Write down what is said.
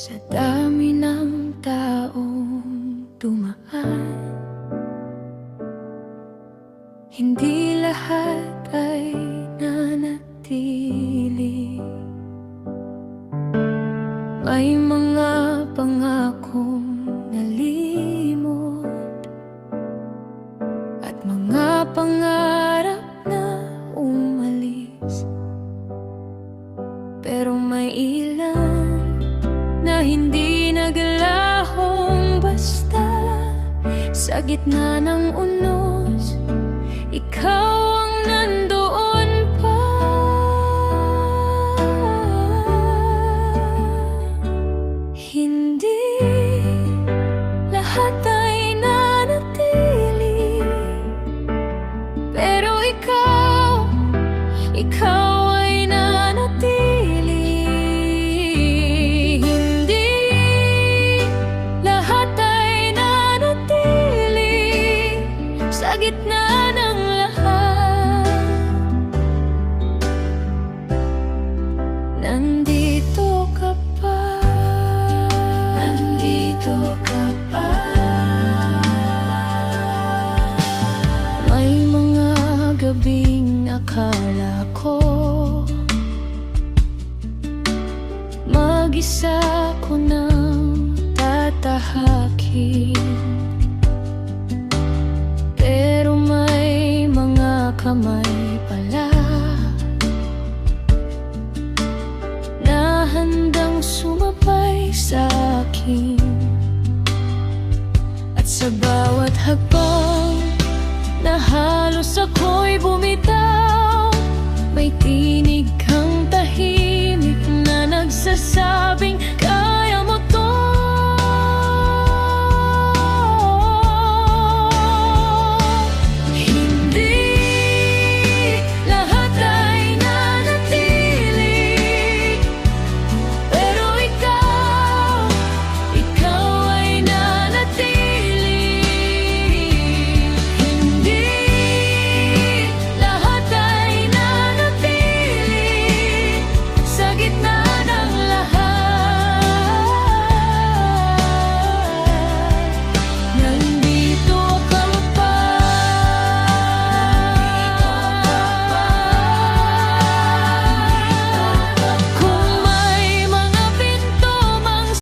Sa dami ng taong dumaan, hindi lahat ay nanatili. May mga pangakong nalimot at mga pangarap na umalis. Pero may ilan na hindi naglahong basta. Sa gitna ng unos, ikaw ang nandoon pa. Hindi lahat ay nanatili, pero ikaw ay nanatili. Hindi lahat ay nanatili. Sa gitna ng lahat, nandito ka pa. Nandito ka pa. May mga gabing akala ko mag-isa ko nang tatahakin, pero may mga kamay pala na handang sumabay sa akin. At sa bawat hakbang na halos ako'y bumitaw, may tinig kang tahimik na nagsasabing